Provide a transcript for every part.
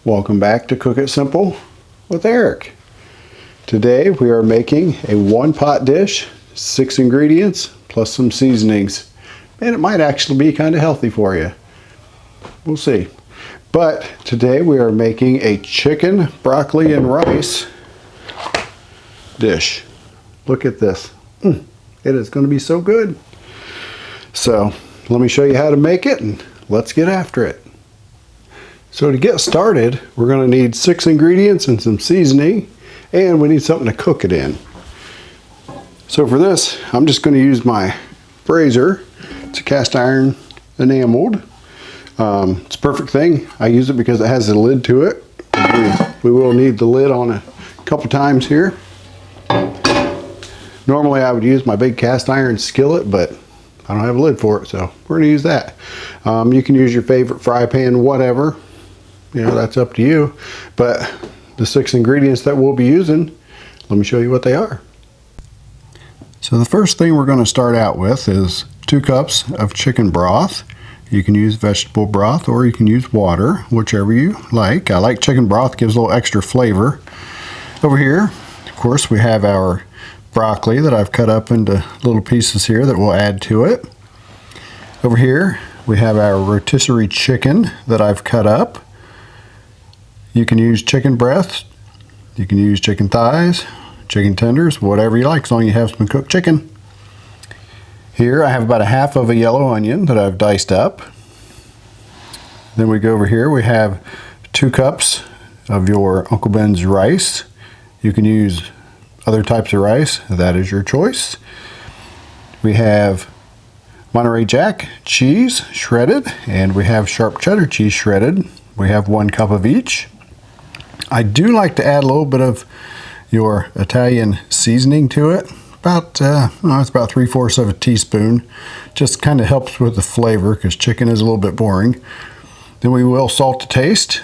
Welcome back to Cook It Simple with Eric. Today we are making a one-pot dish, 6 ingredients plus some seasonings. And it might actually be kind of healthy for you. We'll see. But today we are making a chicken, broccoli, and rice dish. Look at this. It is going to be so good. So let me show you how to make it and let's get after it. So to get started, we're going to need 6 ingredients and some seasoning, and we need something to cook it in. So for this, I'm just going to use my brazier. It's a cast iron enameled. It's a perfect thing. I use it because it has a lid to it. We will need the lid on a couple times here. Normally I would use my big cast iron skillet, but I don't have a lid for it, so we're going to use that. You can use your favorite fry pan, whatever. You know, that's up to you. But the 6 ingredients that we'll be using, let me show you what they are. So the first thing we're going to start out with is 2 cups of chicken broth. You can use vegetable broth or you can use water, whichever you like. I like chicken broth, gives a little extra flavor. Over here, of course, we have our broccoli that I've cut up into little pieces here that we'll add to it. Over here, we have our rotisserie chicken that I've cut up. You can use chicken breasts, you can use chicken thighs, chicken tenders, whatever you like, as long as you have some cooked chicken. Here I have about 1/2 of a yellow onion that I've diced up. Then we go over here, we have 2 cups of your Uncle Ben's rice. You can use other types of rice, that is your choice. We have Monterey Jack cheese shredded, and we have sharp cheddar cheese shredded. We have 1 cup of each. I do like to add a little bit of your Italian seasoning to it. It's about 3/4 of a teaspoon. Just kind of helps with the flavor because chicken is a little bit boring. Then we will salt to taste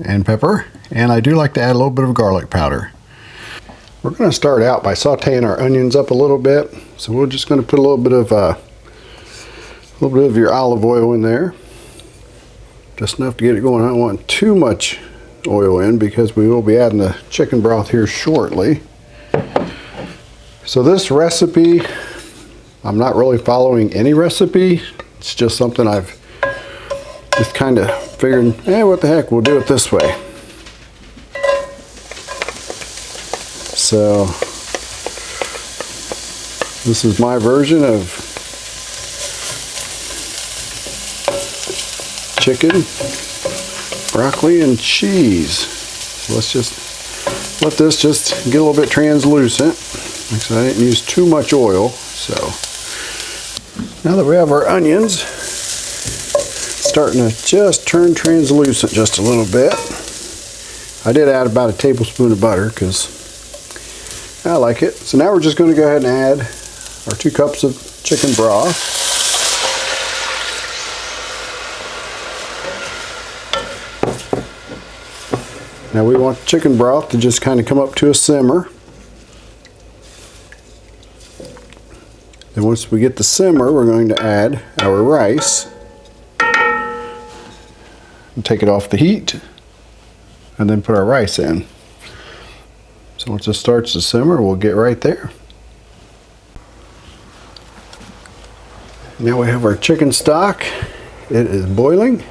and pepper. And I do like to add a little bit of garlic powder. We're going to start out by sauteing our onions up a little bit. So we're just going to put a little bit of your olive oil in there. Just enough to get it going. I don't want too much oil in because we will be adding the chicken broth here shortly. So this recipe, I'm not really following any recipe. It's just something I've just kind of figured, what the heck, we'll do it this way. So this is my version of chicken, broccoli, and cheese. So let's just let this just get a little bit translucent. Like I said, I didn't use too much oil. So now that we have our onions starting to just turn translucent just a little bit, I did add about 1 tablespoon of butter because I like it. So now we're just going to go ahead and add our 2 cups of chicken broth. Now we want the chicken broth to just kind of come up to a simmer. Then once we get the simmer, we're going to add our rice. And take it off the heat and then put our rice in. So once it starts to simmer, we'll get right there. Now we have our chicken stock. It is boiling.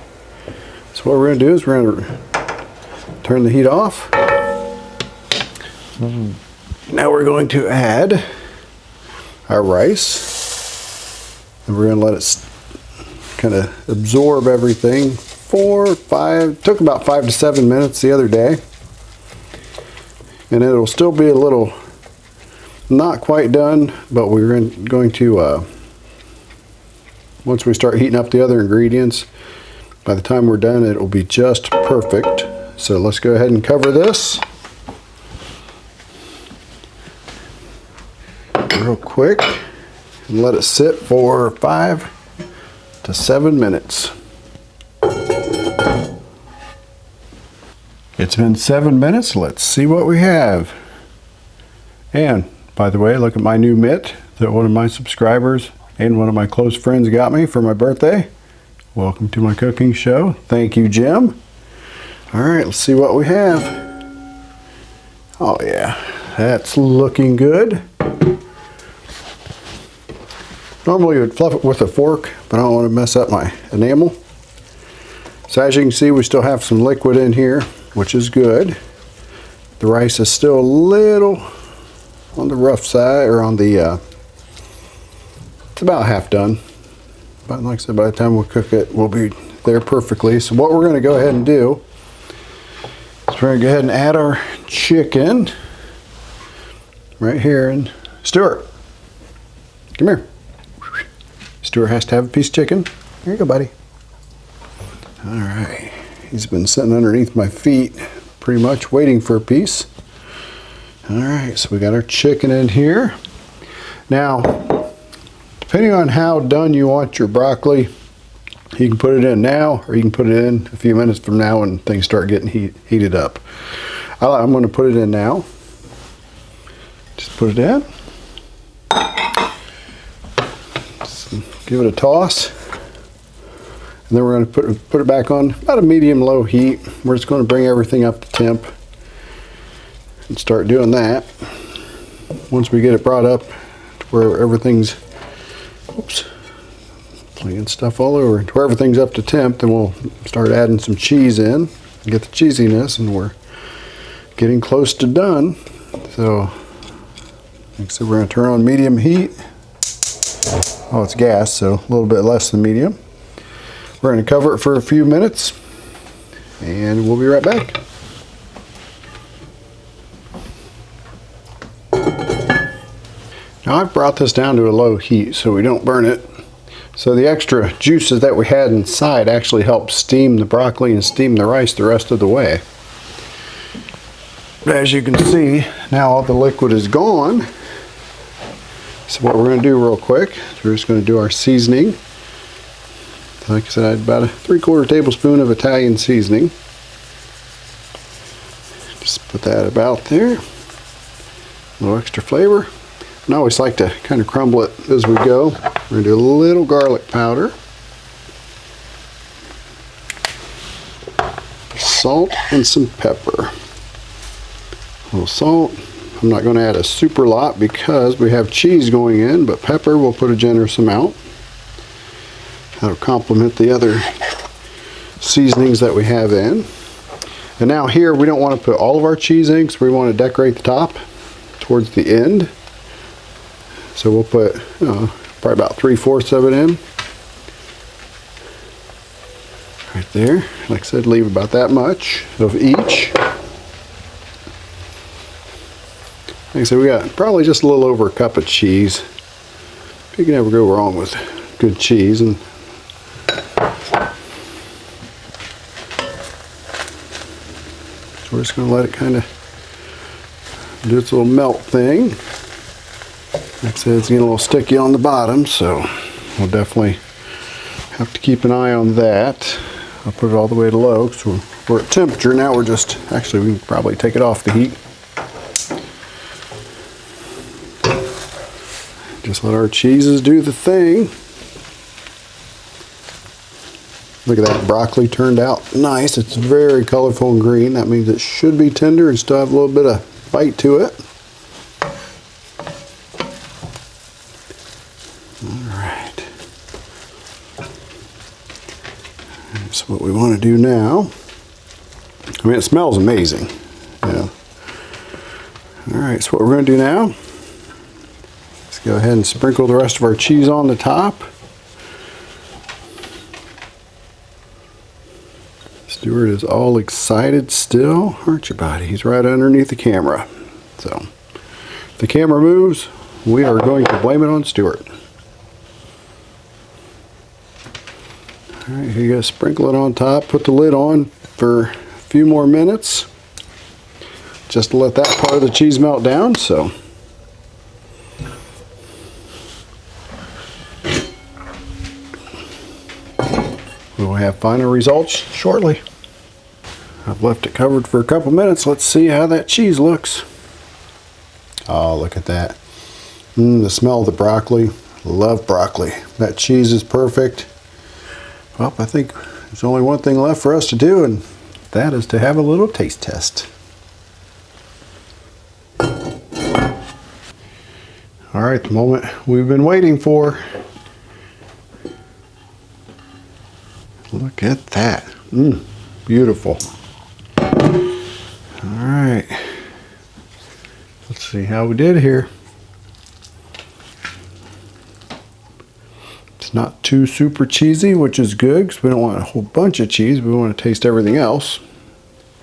So what we're going to do is we're going to turn the heat off. Now we're going to add our rice. And we're going to let it kind of absorb everything. Took about 5 to 7 minutes the other day. And it'll still be a little not quite done, but we're going to, once we start heating up the other ingredients, by the time we're done, it will be just perfect. So let's go ahead and cover this real quick and let it sit for 5 to 7 minutes. It's been 7 minutes. Let's see what we have. And by the way, look at my new mitt that one of my subscribers and one of my close friends got me for my birthday. Welcome to my cooking show. Thank you, Jim. All right, let's see what we have. Oh yeah, that's looking good. Normally you would fluff it with a fork, but I don't want to mess up my enamel. So as you can see, we still have some liquid in here, which is good. The rice is still a little on the rough side, or on the, it's about half done. But like I said, by the time we cook it, we'll be there perfectly. So what we're going to go ahead and do is we're going to go ahead and add our chicken right here. And Stuart, come here. Stuart has to have a piece of chicken. Here you go, buddy. All right. He's been sitting underneath my feet pretty much waiting for a piece. All right, so we got our chicken in here. Now, depending on how done you want your broccoli, you can put it in now, or you can put it in a few minutes from now when things start getting heated up. I'm going to put it in now. Just put it in. Just give it a toss. And then we're going to put it back on about a medium-low heat. We're just going to bring everything up to temp and start doing that. Once we get it brought up to where everything's, oops, playing stuff all over, to where everything's up to temp, then we'll start adding some cheese in, get the cheesiness, and we're getting close to done. So, like I said, we're going to turn on medium heat. Oh, it's gas, so a little bit less than medium. We're going to cover it for a few minutes, and we'll be right back. Now I've brought this down to a low heat so we don't burn it. So the extra juices that we had inside actually help steam the broccoli and steam the rice the rest of the way. But as you can see, now all the liquid is gone. So what we're going to do real quick is we're just going to do our seasoning. Like I said, I had about a 3/4 tablespoon of Italian seasoning. Just put that about there. A little extra flavor. And I always like to kind of crumble it as we go. We're going to do a little garlic powder. Salt and some pepper. A little salt. I'm not going to add a super lot because we have cheese going in, but pepper we'll put a generous amount. That'll complement the other seasonings that we have in. And now here we don't want to put all of our cheese in because we want to decorate the top towards the end. So we'll put probably about 3/4 of it in. Right there. Like I said, leave about that much of each. Like I said, we got probably just a little over a cup of cheese. You can never go wrong with good cheese. And so we're just going to let it kind of do its little melt thing. Like I said, it's getting a little sticky on the bottom, so we'll definitely have to keep an eye on that. I'll put it all the way to low because we're at temperature now. We're just, actually we can probably take it off the heat. Just let our cheeses do the thing. Look at that, broccoli turned out nice. It's very colorful and green. That means it should be tender and still have a little bit of bite to it. All right. That's what we want to do now. I mean, it smells amazing. Yeah. All right, so what we're going to do now, let's go ahead and sprinkle the rest of our cheese on the top. Stuart is all excited still, aren't you, buddy? He's right underneath the camera. So, if the camera moves, we are going to blame it on Stuart. All right, here you go. Sprinkle it on top. Put the lid on for a few more minutes, just to let that part of the cheese melt down. So, we'll have final results shortly. I've left it covered for a couple minutes. Let's see how that cheese looks. Oh, look at that. The smell of the broccoli. Love broccoli. That cheese is perfect. Well, I think there's only one thing left for us to do, and that is to have a little taste test. All right, the moment we've been waiting for. Look at that. Beautiful. All right. Let's see how we did here. It's not too super cheesy, which is good because we don't want a whole bunch of cheese. We want to taste everything else.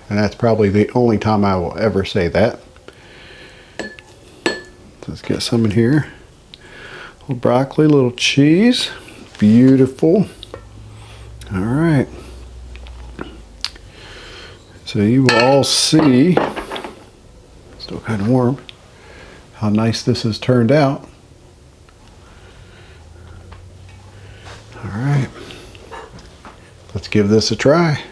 And that's probably the only time I will ever say that. Let's get some in here. A little broccoli, a little cheese. Beautiful. All right. So you will all see, still kind of warm, how nice this has turned out. All right. Let's give this a try.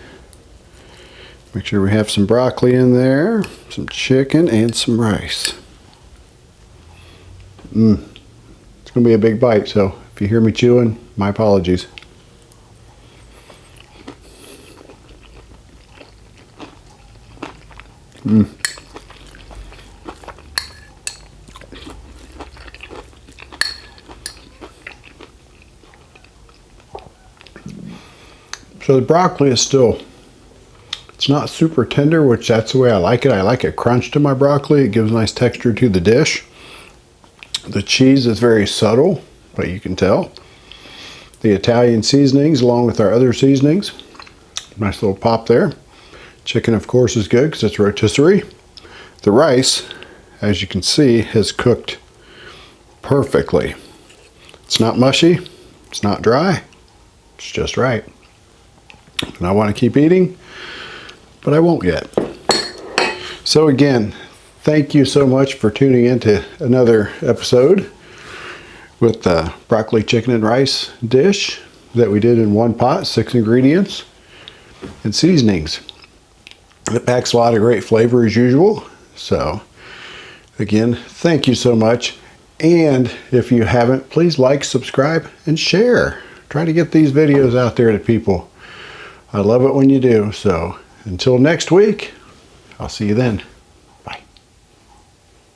Make sure we have some broccoli in there, some chicken, and some rice. It's going to be a big bite, so if you hear me chewing, my apologies. So the broccoli is still, it's not super tender, which that's the way I like it. I like it crunched to my broccoli. It gives a nice texture to the dish. The cheese is very subtle, but you can tell. The Italian seasonings along with our other seasonings. Nice little pop there. Chicken, of course, is good because it's rotisserie. The rice, as you can see, has cooked perfectly. It's not mushy. It's not dry. It's just right. And I want to keep eating, but I won't yet. So again, thank you so much for tuning in to another episode with the broccoli, chicken, and rice dish that we did in one pot, 6 ingredients and seasonings. It packs a lot of great flavor as usual. So again, thank you so much. And if you haven't, please like, subscribe, and share. Try to get these videos out there to people. I love it when you do. So until next week, I'll see you then.